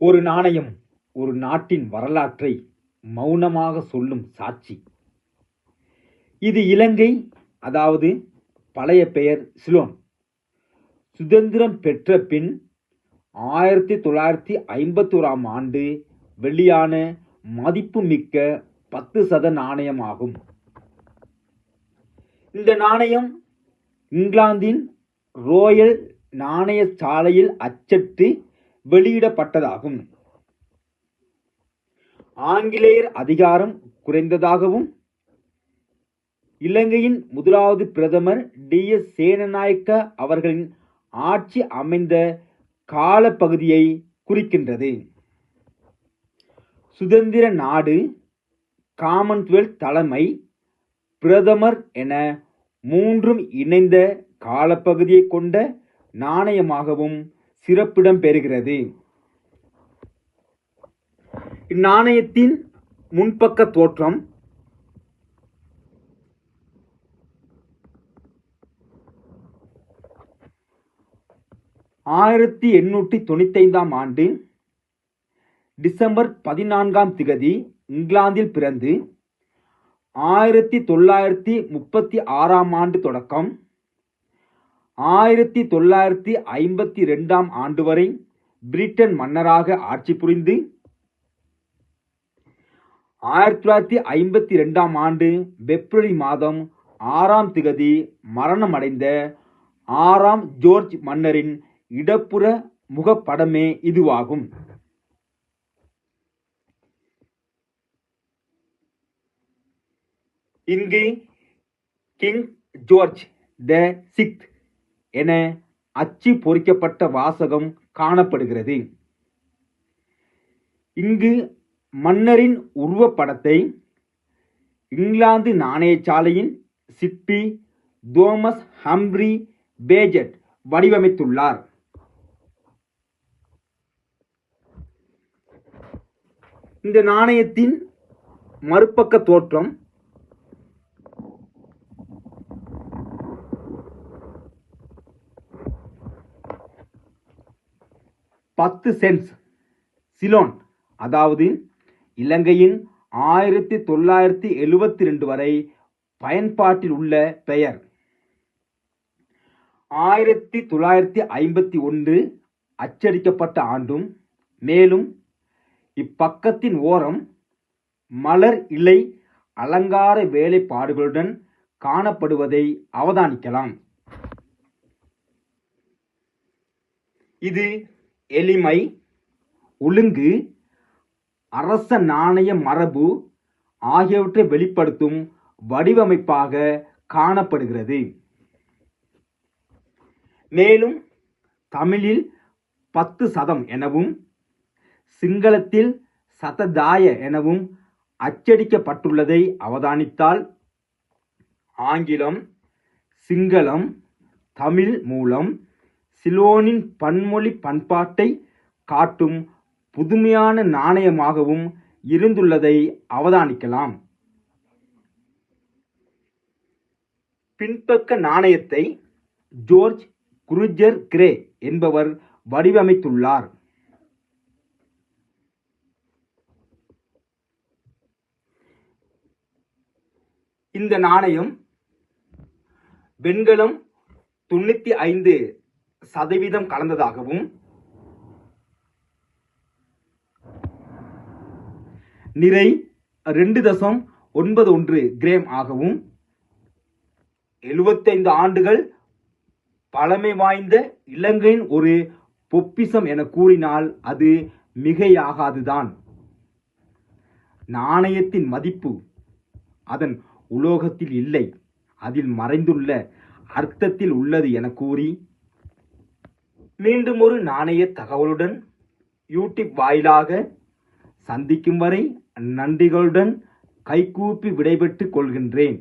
ஒரு நாணயம் ஒரு நாட்டின் வரலாற்றை மௌனமாக சொல்லும் சாட்சி. இது இலங்கை, அதாவது பழைய பெயர் சிலோன், சுதந்திரம் பெற்ற பின் 1951ஆம் ஆண்டு வெளியான மதிப்புமிக்க 10 சத நாணயமாகும். இந்த நாணயம் இங்கிலாந்தின் ரோயல் நாணயசாலையில் அச்சிட்டு வெளியிடப்பட்டதாகும். ஆங்கிலேயர் அதிகாரம் குறைந்ததாகவும் இலங்கையின் முதலாவது பிரதமர் DS சேனநாயக்க அவர்களின் ஆட்சி அமைந்த காலப்பகுதியை குறிக்கின்றது. சுதந்திர நாடு, காமன்வெல்த் தலைமை, பிரதமர் என மூன்றும் இணைந்த காலப்பகுதியை கொண்ட நாணயமாகவும் சிறப்பிடம் பெறுகிறது. இந்நாணயத்தின் முன்பக்க தோற்றம் ஆண்டு டிசம்பர் 14 இங்கிலாந்தில் பிறந்து 1936ஆம் ஆண்டு தொடக்கம் 1952ஆம் ஆண்டு வரை பிரிட்டன் மன்னராக ஆட்சி புரிந்து 1952ஆம் ஆண்டு பிப்ரவரி மாதம் 6ஆம் தேதி மரணமடைந்த 6ஆம் ஜோர்ஜ் மன்னரின் இடப்புற முகப்படமே இதுவாகும். இங்கு கிங் ஜோர்ஜ் தி 6th என அச்சு பொறிக்கப்பட்ட வாசகம் காணப்படுகிறது. இங்கு மன்னரின் உருவப்படத்தை இங்கிலாந்து நாணயசாலையின் சிற்பி தோமஸ் ஹம்ப்ரி பேஜெட் வடிவமைத்துள்ளார். இந்த நாணயத்தின் மறுபக்க தோற்றம் $10 சிலோன், அதாவது இலங்கையின் 1972 வரை பயன்பாட்டில் உள்ள பெயர். 1951 அச்சடிக்கப்பட்ட ஆண்டும், மேலும் இப்பக்கத்தின் ஓரம் மலர் இலை அலங்கார வேலைப்பாடுகளுடன் காணப்படுவதை அவதானிக்கலாம். இது எளிமை, ஒழுங்கு, அரச நாணய மரபு ஆகியவற்றை வெளிப்படுத்தும் வடிவமைப்பாக காணப்படுகிறது. மேலும் தமிழில் 10 சதம் எனவும் சிங்களத்தில் சததாய எனவும் அச்சடிக்கப்பட்டுள்ளதை அவதானித்தால் ஆங்கிலம், சிங்களம், தமிழ் மூலம் சிலோனின் பன்மொழி பண்பாட்டை காட்டும் புதுமையான நாணயமாகவும் இருந்துள்ளதை அவதானிக்கலாம். பின்பக்க நாணயத்தை ஜோர்ஜ் குருஜர் கிரே என்பவர் வடிவமைத்துள்ளார். இந்த நாணயம் வெண்கலம் 95% கலந்ததாகவும் நிறை 2.91 கிராம் ஆகவும் 75 ஆண்டுகள் பழமை வாய்ந்த இலங்கையின் ஒரு பொப்பிசம் என கூறினால் அது மிகையாகாதுதான். நாணயத்தின் மதிப்பு அதன் உலோகத்தில் இல்லை, அதில் மறைந்துள்ள அர்த்தத்தில் உள்ளது என கூறி மீண்டும் ஒரு நாணய தகவலுடன் யூடியூப் வாயிலாக சந்திக்கும் வரை நன்றிகளுடன் கைகூப்பி விடைபெற்றுக் கொள்கின்றேன்.